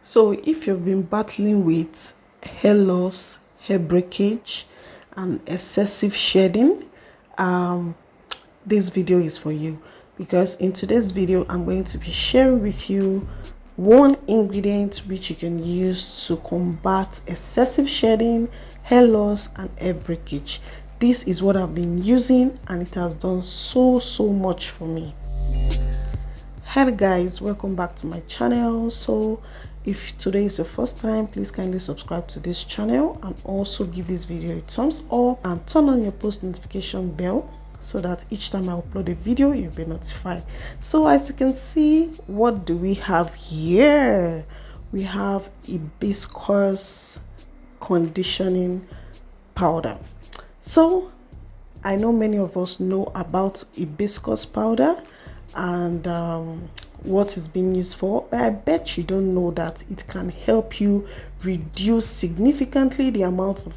So if you've been battling with hair loss, hair breakage, and excessive shedding, this video is for you, because in today's video I'm going to be sharing with you one ingredient which you can use to combat excessive shedding, hair loss, and hair breakage. This is what I've been using and it has done so much for me. Hi guys, welcome back to my channel. So if today is your first time, please kindly subscribe to this channel and also give this video a thumbs up and turn on your post notification bell so that each time I upload a video you'll be notified. So as you can see, what do we have here? We have hibiscus conditioning powder. So I know many of us know about hibiscus powder and what it's being used for, but I bet you don't know that it can help you reduce significantly the amount of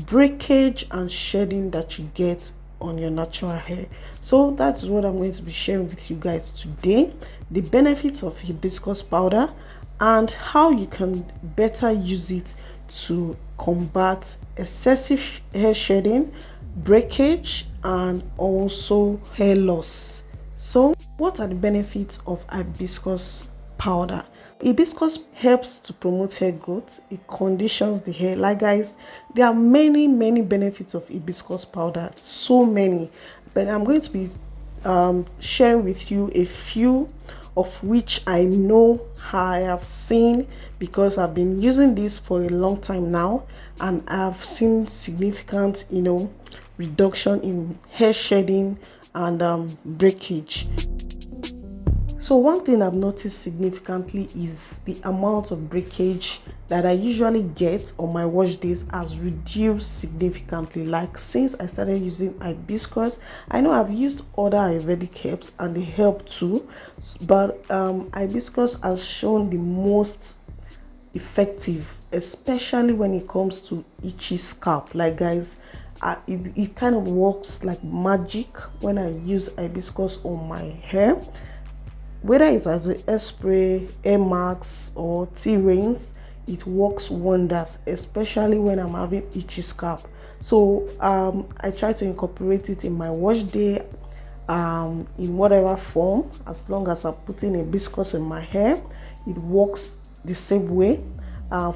breakage and shedding that you get on your natural hair. So that's what I'm going to be sharing with you guys today: the benefits of hibiscus powder and how you can better use it to combat excessive hair shedding, breakage, and also hair loss. So what are the benefits of hibiscus powder? Hibiscus helps to promote hair growth. It conditions the hair. Like guys, there are many benefits of hibiscus powder, so many, but I'm going to be sharing with you a few of which I know I have seen, because I've been using this for a long time now and I've seen significant reduction in hair shedding and breakage. So one thing I've noticed significantly is the amount of breakage that I usually get on my wash days has reduced significantly. Like since I started using hibiscus, I know I've used other Ayurvedic herbs and they help too, but hibiscus has shown the most effective, especially when it comes to itchy scalp. Like guys, it kind of works like magic when I use hibiscus on my hair, whether it's as a hair spray, Hairmask, or tea rinse. It works wonders, especially when I'm having itchy scalp. So I try to incorporate it in my wash day in whatever form. As long as I'm putting hibiscus in my hair, it works the same way.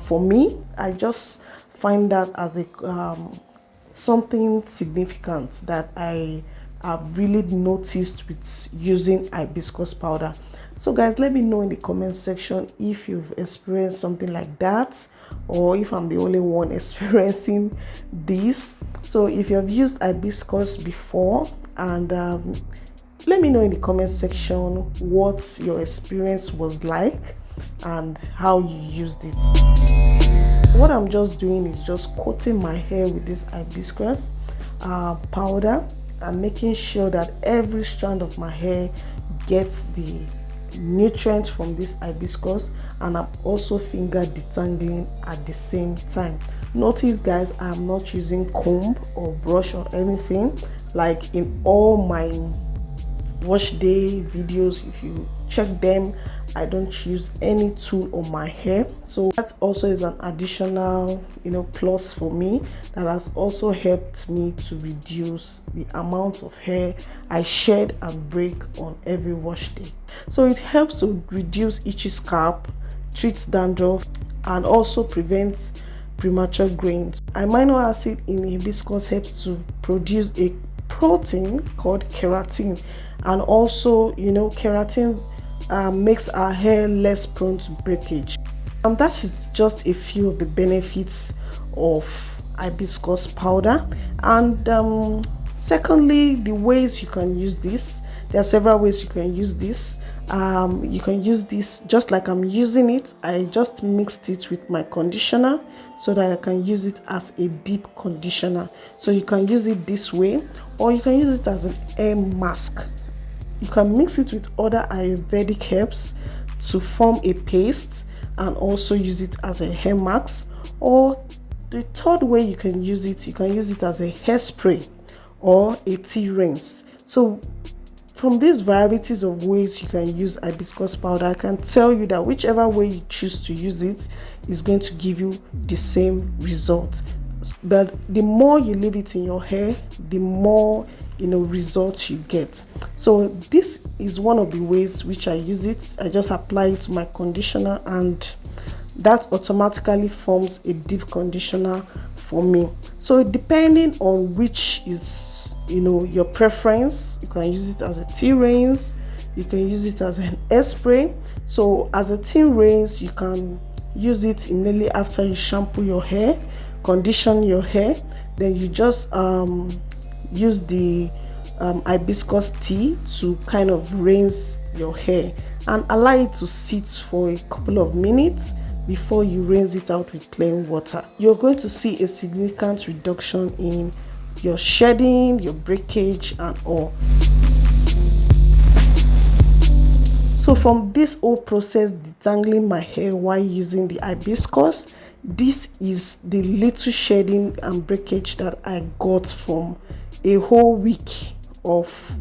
For me, I just find that as a something significant that I have really noticed with using hibiscus powder. So guys, let me know in the comment section if you've experienced something like that, or if I'm the only one experiencing this. So if you have used hibiscus before, and let me know in the comment section what your experience was like and how you used it. What I'm just doing is just coating my hair with this hibiscus powder and making sure that every strand of my hair gets the nutrients from this hibiscus, and I'm also finger detangling at the same time. Notice guys, I'm not using comb or brush or anything. Like in all my wash day videos, if you check them, I don't use any tool on my hair. So that also is an additional plus for me, that has also helped me to reduce the amount of hair I shed and break on every wash day. So it helps to reduce itchy scalp, treats dandruff, and also prevents premature grains. Amino acid in hibiscus helps to produce a protein called keratin, and also keratin makes our hair less prone to breakage. And that is just a few of the benefits of hibiscus powder. And secondly, the ways you can use this. There are several ways you can use this. You can use this just like I'm using it. I just mixed it with my conditioner so that I can use it as a deep conditioner. So you can use it this way, or you can use it as an hair mask. You can mix it with other Ayurvedic herbs to form a paste and also use it as a hair mask. Or the third way you can use it as a hairspray or a tea rinse. So from these varieties of ways you can use hibiscus powder, I can tell you that whichever way you choose to use it is going to give you the same result. But the more you leave it in your hair, the more results you get. So this is one of the ways which I use it. I just apply it to my conditioner, and that automatically forms a deep conditioner for me. So depending on which is your preference, you can use it as a tea rinse, you can use it as an hairspray. So as a tea rinse, you can use it immediately after you shampoo your hair, condition your hair, then you just use the hibiscus tea to kind of rinse your hair and allow it to sit for a couple of minutes before you rinse it out with plain water. You're going to see a significant reduction in your shedding, your breakage, and all. So from this whole process, detangling my hair while using the hibiscus, this is the little shedding and breakage that I got from a whole week of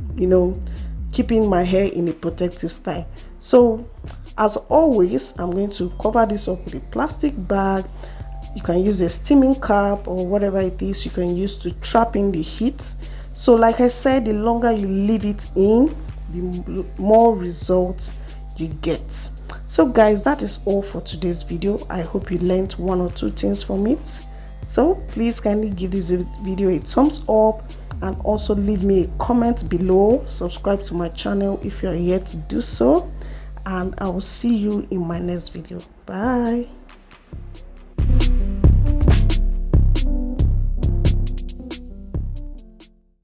keeping my hair in a protective style. So as always, I'm going to cover this up with a plastic bag. You can use a steaming cap or whatever it is you can use to trap in the heat. So like I said, the longer you leave it in, the more results you get. So guys, that is all for today's video. I hope you learned one or two things from it. So please kindly give this video a thumbs up, and also leave me a comment below. Subscribe to my channel if you are yet to do so, and I will see you in my next video. Bye.